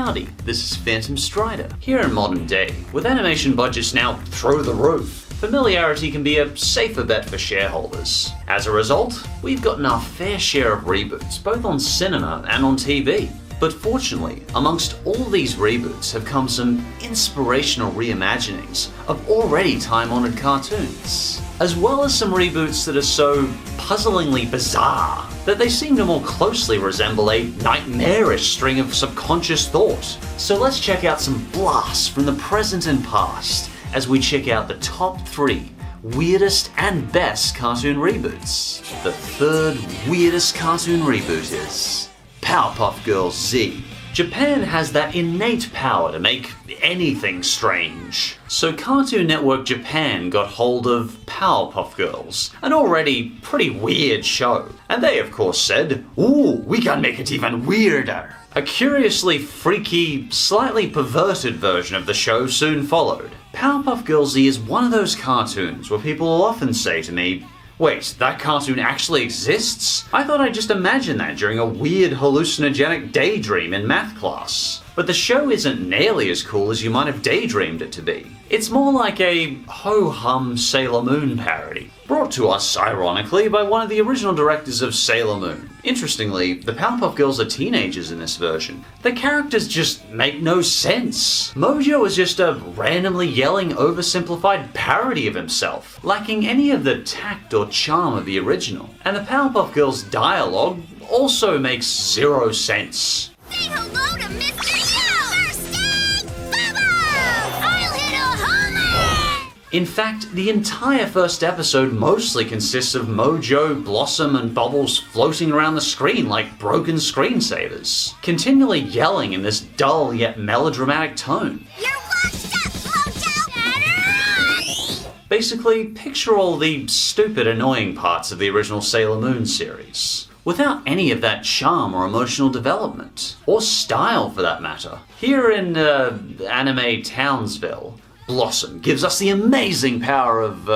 Howdy, this is PhantomStrider. Here in modern day, with animation budgets now through the roof, familiarity can be a safer bet for shareholders. As a result, we've gotten our fair share of reboots, both on cinema and on TV. But fortunately, amongst all these reboots have come some inspirational reimaginings of already time-honored cartoons, as well as some reboots that are so puzzlingly bizarre that they seem to more closely resemble a nightmarish string of subconscious thought. So let's check out some blasts from the present and past as we check out the top 3 weirdest and best cartoon reboots. The third weirdest cartoon reboot is Powerpuff Girls Z. Japan has that innate power to make anything strange. So Cartoon Network Japan got hold of Powerpuff Girls, an already pretty weird show. And they of course said, "Ooh, we can make it even weirder." A curiously freaky, slightly perverted version of the show soon followed. Powerpuff Girls Z is one of those cartoons where people will often say to me, "Wait, that cartoon actually exists? I thought I just imagined that during a weird hallucinogenic daydream in math class." But the show isn't nearly as cool as you might have daydreamed it to be. It's more like a ho-hum Sailor Moon parody, brought to us, ironically, by one of the original directors of Sailor Moon. Interestingly, the Powerpuff Girls are teenagers in this version. The characters just make no sense. Mojo is just a randomly yelling, oversimplified parody of himself, lacking any of the tact or charm of the original. And the Powerpuff Girls dialogue also makes zero sense. Say hello to Mr. Yo! Bursting Bubbles! I'll hit a homer! In fact, the entire first episode mostly consists of Mojo, Blossom, and Bubbles floating around the screen like broken screensavers, continually yelling in this dull yet melodramatic tone. You're washed up, Mojo! Basically, picture all the stupid, annoying parts of the original Sailor Moon series, without any of that charm or emotional development, or style for that matter. Here in anime Townsville, Blossom gives us the amazing power of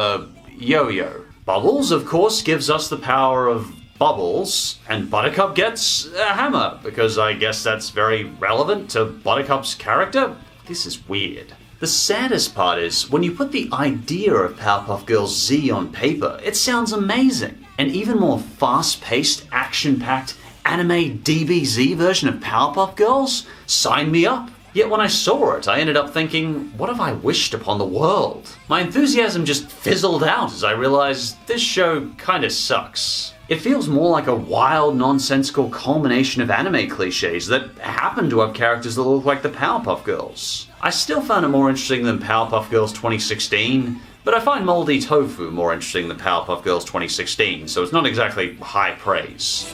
Yo-Yo. Bubbles, of course, gives us the power of Bubbles, and Buttercup gets a hammer, because I guess that's very relevant to Buttercup's character. This is weird. The saddest part is, when you put the idea of Powerpuff Girls Z on paper, it sounds amazing. An even more fast-paced, action-packed anime DBZ version of Powerpuff Girls? Sign me up! Yet when I saw it, I ended up thinking, what have I wished upon the world? My enthusiasm just fizzled out as I realized this show kinda sucks. It feels more like a wild, nonsensical culmination of anime cliches that happen to have characters that look like the Powerpuff Girls. I still found it more interesting than Powerpuff Girls 2016, but I find Moldy Tofu more interesting than Powerpuff Girls 2016, so it's not exactly high praise.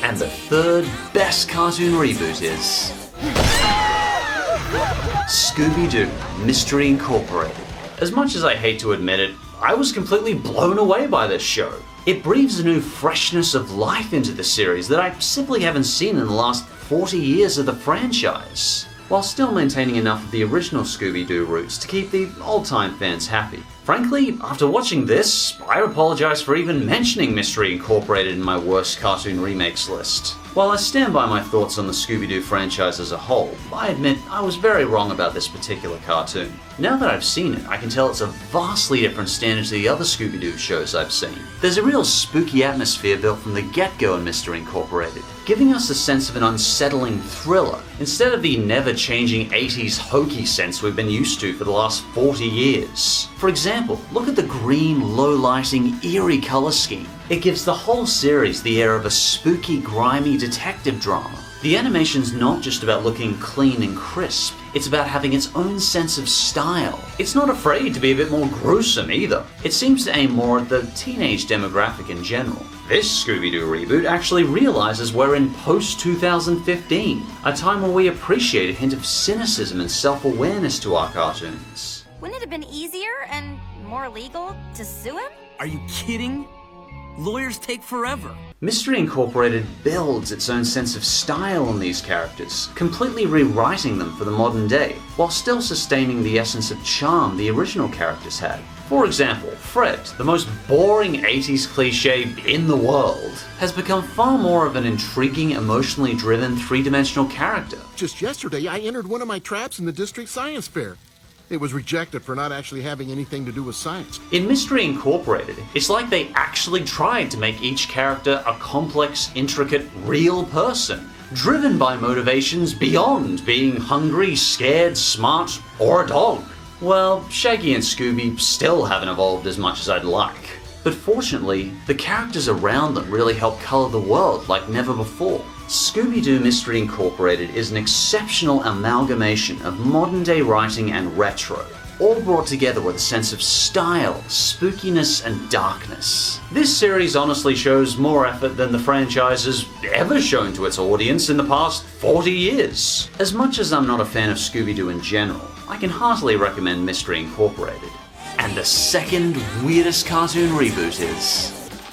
And the third best cartoon reboot is Scooby-Doo Mystery Incorporated. As much as I hate to admit it, I was completely blown away by this show. It breathes a new freshness of life into the series that I simply haven't seen in the last 40 years of the franchise, while still maintaining enough of the original Scooby-Doo roots to keep the old-time fans happy. Frankly, after watching this, I apologize for even mentioning Mystery Incorporated in my worst cartoon remakes list. While I stand by my thoughts on the Scooby-Doo franchise as a whole, I admit I was very wrong about this particular cartoon. Now that I've seen it, I can tell it's a vastly different standard to the other Scooby-Doo shows I've seen. There's a real spooky atmosphere built from the get-go in Mystery Incorporated, giving us a sense of an unsettling thriller, instead of the never-changing 80s hokey sense we've been used to for the last 40 years. For example, look at the green, low-lighting, eerie color scheme. It gives the whole series the air of a spooky, grimy detective drama. The animation's not just about looking clean and crisp, it's about having its own sense of style. It's not afraid to be a bit more gruesome either. It seems to aim more at the teenage demographic in general. This Scooby-Doo reboot actually realizes we're in post-2015, a time where we appreciate a hint of cynicism and self-awareness to our cartoons. Wouldn't it have been easier and more legal to sue him? Are you kidding? Lawyers take forever. Mystery Incorporated builds its own sense of style in these characters, completely rewriting them for the modern day, while still sustaining the essence of charm the original characters had. For example, Fred, the most boring 80s cliché in the world, has become far more of an intriguing, emotionally driven, three-dimensional character. Just yesterday, I entered one of my traps in the district science fair. It was rejected for not actually having anything to do with science. In Mystery Incorporated, it's like they actually tried to make each character a complex, intricate, real person, driven by motivations beyond being hungry, scared, smart, or a dog. Well, Shaggy and Scooby still haven't evolved as much as I'd like. But fortunately, the characters around them really help color the world like never before. Scooby-Doo Mystery Incorporated is an exceptional amalgamation of modern-day writing and retro, all brought together with a sense of style, spookiness, and darkness. This series honestly shows more effort than the franchise has ever shown to its audience in the past 40 years. As much as I'm not a fan of Scooby-Doo in general, I can heartily recommend Mystery Incorporated. And the second weirdest cartoon reboot is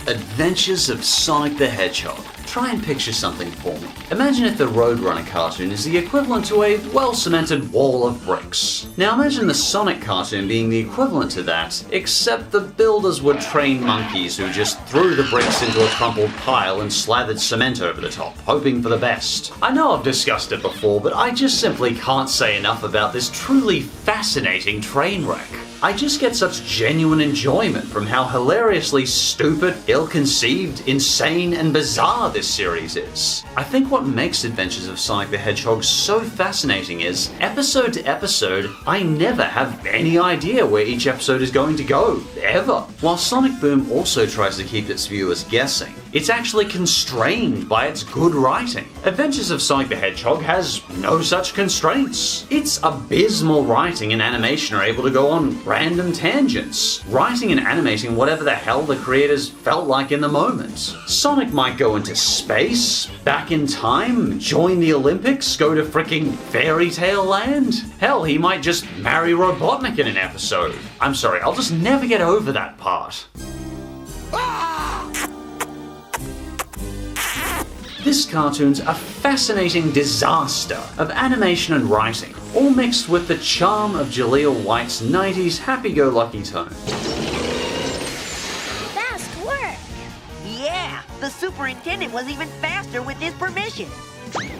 Adventures of Sonic the Hedgehog. Try and picture something for me. Imagine if the Roadrunner cartoon is the equivalent to a well-cemented wall of bricks. Now imagine the Sonic cartoon being the equivalent to that, except the builders were trained monkeys who just threw the bricks into a crumpled pile and slathered cement over the top, hoping for the best. I know I've discussed it before, but I just simply can't say enough about this truly fascinating train wreck. I just get such genuine enjoyment from how hilariously stupid, ill-conceived, insane, and bizarre this series is. I think what makes Adventures of Sonic the Hedgehog so fascinating is, episode to episode, I never have any idea where each episode is going to go, ever. While Sonic Boom also tries to keep its viewers guessing, it's actually constrained by its good writing. Adventures of Sonic the Hedgehog has no such constraints. Its abysmal writing and animation are able to go on random tangents, writing and animating whatever the hell the creators felt like in the moment. Sonic might go into space, back in time, join the Olympics, go to fricking fairy tale land. Hell, he might just marry Robotnik in an episode. I'm sorry, I'll just never get over that part. This cartoon's a fascinating disaster of animation and writing, all mixed with the charm of Jaleel White's 90s happy-go-lucky tone. Fast work. Yeah, the superintendent was even faster with his permission.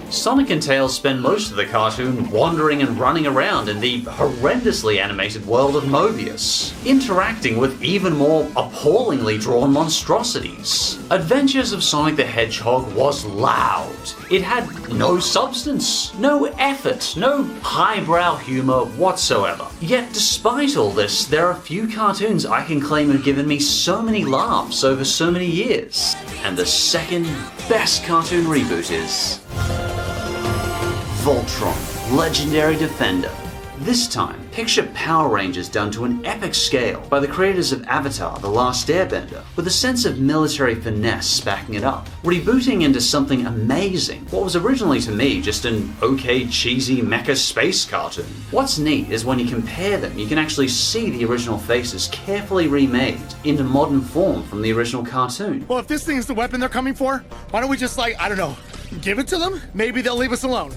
Sonic and Tails spend most of the cartoon wandering and running around in the horrendously animated world of Mobius, interacting with even more appallingly drawn monstrosities. Adventures of Sonic the Hedgehog was loud. It had no substance, no effort, no highbrow humor whatsoever. Yet despite all this, there are few cartoons I can claim have given me so many laughs over so many years. And the second best cartoon reboot is Voltron, Legendary Defender. This time, picture Power Rangers done to an epic scale by the creators of Avatar: The Last Airbender, with a sense of military finesse backing it up, rebooting into something amazing, what was originally to me just an okay cheesy mecha space cartoon. What's neat is when you compare them, you can actually see the original faces carefully remade into modern form from the original cartoon. Well, if this thing is the weapon they're coming for, why don't we just, I don't know, give it to them? Maybe they'll leave us alone.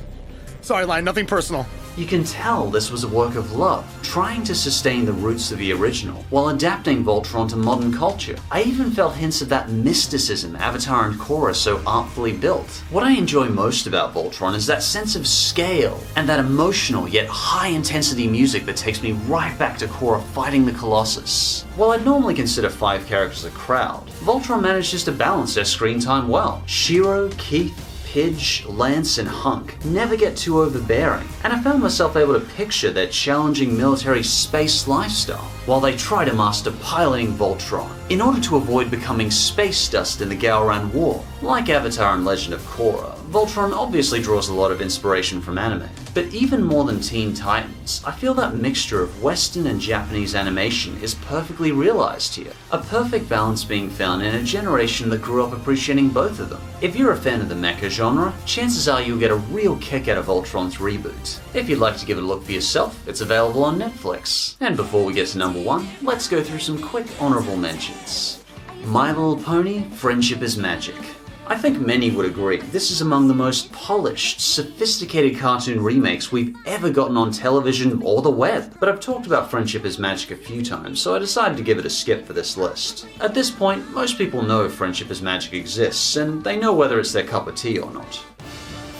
Sorry, Lion, nothing personal. You can tell this was a work of love, trying to sustain the roots of the original, while adapting Voltron to modern culture. I even felt hints of that mysticism Avatar and Korra so artfully built. What I enjoy most about Voltron is that sense of scale, and that emotional yet high-intensity music that takes me right back to Korra fighting the Colossus. While I'd normally consider 5 characters a crowd, Voltron manages to balance their screen time well. Shiro, Keith, Pidge, Lance, and Hunk never get too overbearing, and I found myself able to picture their challenging military space lifestyle while they try to master piloting Voltron in order to avoid becoming space dust in the Gowran War. Like Avatar and Legend of Korra, Voltron obviously draws a lot of inspiration from anime, but even more than Teen Titans, I feel that mixture of Western and Japanese animation is perfectly realized here, a perfect balance being found in a generation that grew up appreciating both of them. If you're a fan of the mecha genre, chances are you'll get a real kick out of Voltron's reboot. If you'd like to give it a look for yourself, it's available on Netflix. And before we get to number 1, let's go through some quick honorable mentions. My Little Pony: Friendship is Magic. I think many would agree this is among the most polished, sophisticated cartoon remakes we've ever gotten on television or the web. But I've talked about Friendship is Magic a few times, so I decided to give it a skip for this list. At this point, most people know Friendship is Magic exists, and they know whether it's their cup of tea or not.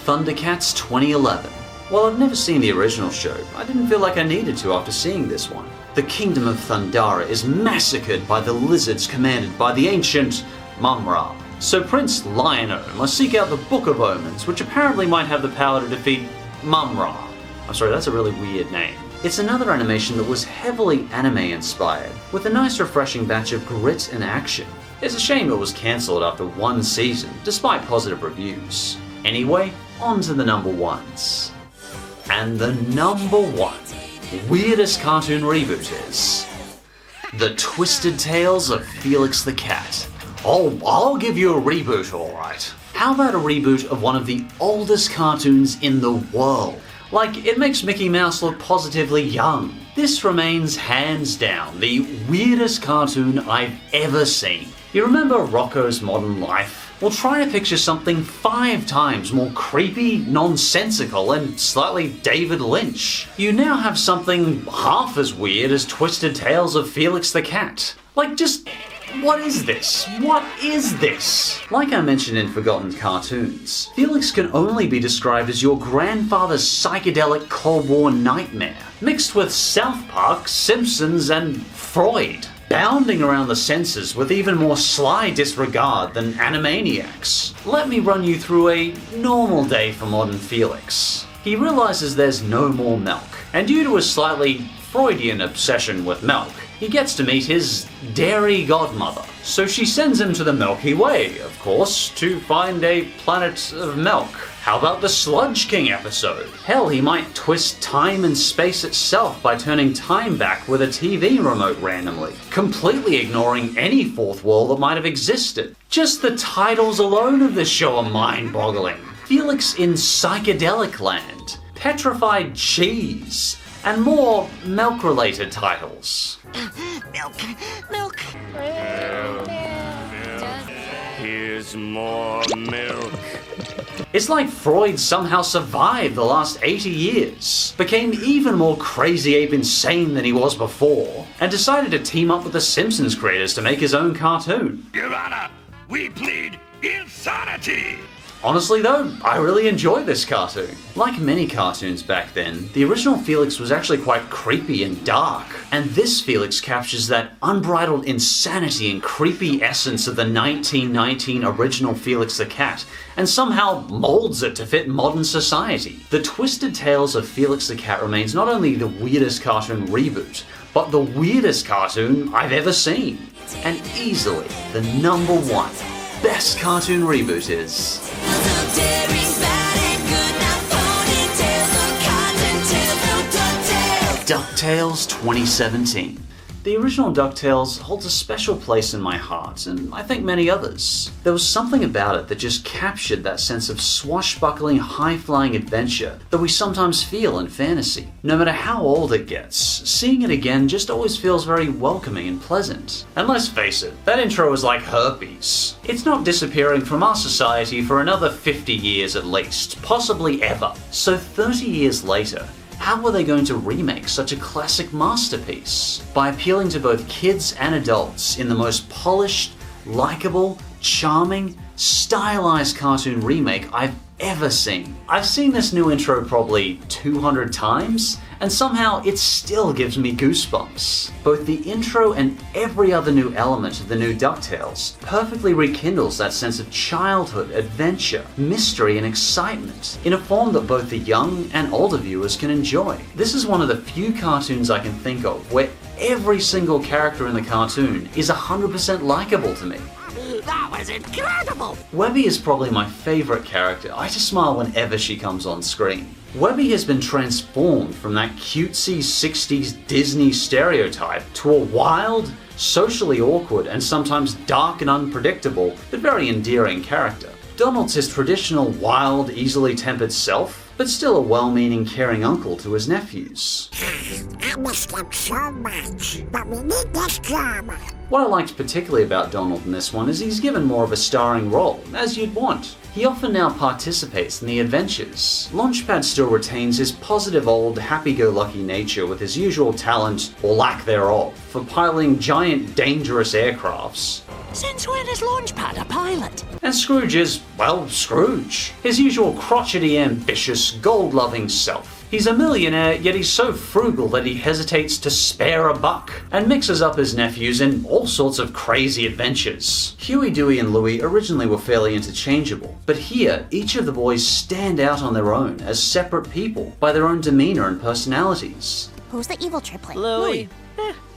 Thundercats 2011. While I've never seen the original show, I didn't feel like I needed to after seeing this one. The kingdom of Thundara is massacred by the lizards commanded by the ancient Mum-Ra. So Prince Lion-O must seek out the Book of Omens, which apparently might have the power to defeat Mum-Ra. I'm sorry, that's a really weird name. It's another animation that was heavily anime-inspired, with a nice refreshing batch of grit and action. It's a shame it was cancelled after one season, despite positive reviews. Anyway, on to the number ones. And the number one weirdest cartoon reboot is The Twisted Tales of Felix the Cat. Oh, I'll give you a reboot, alright. How about a reboot of one of the oldest cartoons in the world? Like, it makes Mickey Mouse look positively young. This remains hands down the weirdest cartoon I've ever seen. You remember Rocko's Modern Life? Well, try to picture something 5 times more creepy, nonsensical, and slightly David Lynch. You now have something half as weird as Twisted Tales of Felix the Cat. Like, just... what is this? What is this? Like I mentioned in Forgotten Cartoons, Felix can only be described as your grandfather's psychedelic Cold War nightmare, mixed with South Park, Simpsons, and Freud, bounding around the senses with even more sly disregard than Animaniacs. Let me run you through a normal day for modern Felix. He realizes there's no more milk, and due to his slightly Freudian obsession with milk, he gets to meet his dairy godmother. So she sends him to the Milky Way, of course, to find a planet of milk. How about the Sludge King episode? Hell, he might twist time and space itself by turning time back with a TV remote randomly, completely ignoring any fourth world that might have existed. Just the titles alone of this show are mind-boggling. Felix in Psychedelic Land, Petrified Cheese, and more milk-related titles. Milk. Here's more milk. It's like Freud somehow survived the last 80 years, became even more crazy ape insane than he was before, and decided to team up with the Simpsons creators to make his own cartoon. Your Honor, we plead insanity! Honestly though, I really enjoyed this cartoon. Like many cartoons back then, the original Felix was actually quite creepy and dark, and this Felix captures that unbridled insanity and creepy essence of the 1919 original Felix the Cat, and somehow molds it to fit modern society. The Twisted Tales of Felix the Cat remains not only the weirdest cartoon reboot, but the weirdest cartoon I've ever seen. And easily the number one best cartoon reboot is Ducktales 2017. The original Ducktales holds a special place in my heart, and I think many others. There was something about it that just captured that sense of swashbuckling, high-flying adventure that we sometimes feel in fantasy. No matter how old it gets, seeing it again just always feels very welcoming and pleasant. And let's face it, that intro is like herpes. It's not disappearing from our society for another 50 years at least, possibly ever. So 30 years later, how were they going to remake such a classic masterpiece? By appealing to both kids and adults in the most polished, likable, charming, stylized cartoon remake I've ever seen. I've seen this new intro probably 200 times, and somehow it still gives me goosebumps. Both the intro and every other new element of the new DuckTales perfectly rekindles that sense of childhood, adventure, mystery, and excitement in a form that both the young and older viewers can enjoy. This is one of the few cartoons I can think of where every single character in the cartoon is 100% likable to me. That was incredible! Webby is probably my favorite character. I just smile whenever she comes on screen. Webby has been transformed from that cutesy 60s Disney stereotype to a wild, socially awkward, and sometimes dark and unpredictable, but very endearing character. Donald's his traditional wild, easily tempered self, but still a well-meaning, caring uncle to his nephews. I miss them so much, but we need this drama. What I liked particularly about Donald in this one is he's given more of a starring role, as you'd want. He often now participates in the adventures. Launchpad still retains his positive old happy-go-lucky nature with his usual talent, or lack thereof, for piloting giant dangerous aircrafts. Since when is Launchpad a pilot? And Scrooge is, well, Scrooge. His usual crotchety, ambitious, gold-loving self. He's a millionaire, yet he's so frugal that he hesitates to spare a buck, and mixes up his nephews in all sorts of crazy adventures. Huey, Dewey, and Louie originally were fairly interchangeable, but here, each of the boys stand out on their own as separate people by their own demeanor and personalities. Who's the evil triplet? Louie.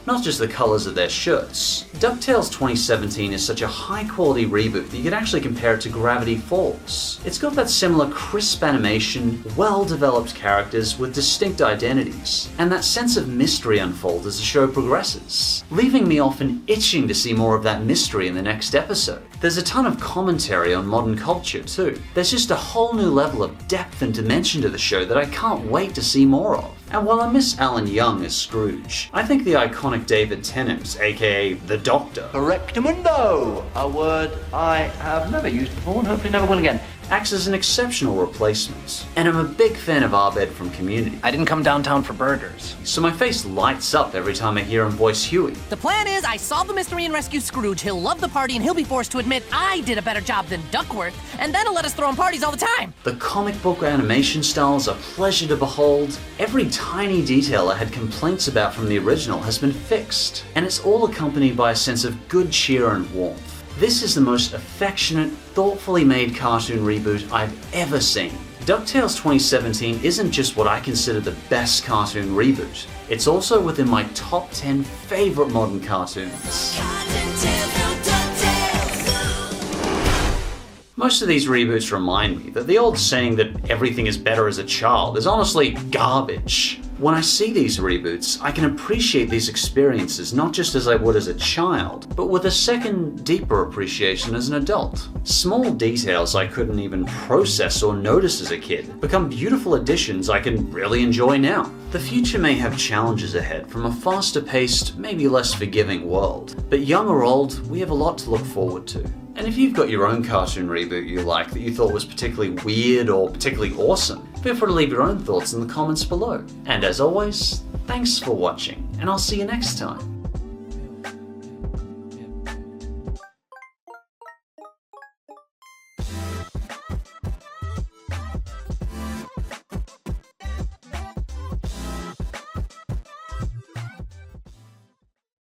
Not just the colors of their shirts. Ducktales 2017 is such a high-quality reboot that you could actually compare it to Gravity Falls. It's got that similar crisp animation, well-developed characters with distinct identities, and that sense of mystery unfolds as the show progresses, leaving me often itching to see more of that mystery in the next episode. There's a ton of commentary on modern culture too. There's just a whole new level of depth and dimension to the show that I can't wait to see more of. And while I miss Alan Young as Scrooge, I think the iconic David Tennant, aka the Doctor, Correctamundo, a word I have never used before and hopefully never will again, acts as an exceptional replacement. And I'm a big fan of Abed from Community. I didn't come downtown for burgers. So my face lights up every time I hear him voice Huey. The plan is I solve the mystery and rescue Scrooge, he'll love the party, and he'll be forced to admit I did a better job than Duckworth, and then he'll let us throw him parties all the time. The comic book animation style is a pleasure to behold. Every tiny detail I had complaints about from the original has been fixed, and it's all accompanied by a sense of good cheer and warmth. This is the most affectionate, thoughtfully made cartoon reboot I've ever seen. DuckTales 2017 isn't just what I consider the best cartoon reboot, it's also within my top 10 favorite modern cartoons. Most of these reboots remind me that the old saying that everything is better as a child is honestly garbage. When I see these reboots, I can appreciate these experiences not just as I would as a child, but with a second, deeper appreciation as an adult. Small details I couldn't even process or notice as a kid become beautiful additions I can really enjoy now. The future may have challenges ahead from a faster-paced, maybe less forgiving world, but young or old, we have a lot to look forward to. And if you've got your own cartoon reboot you like that you thought was particularly weird or particularly awesome, feel free to leave your own thoughts in the comments below. And as always, thanks for watching, and I'll see you next time.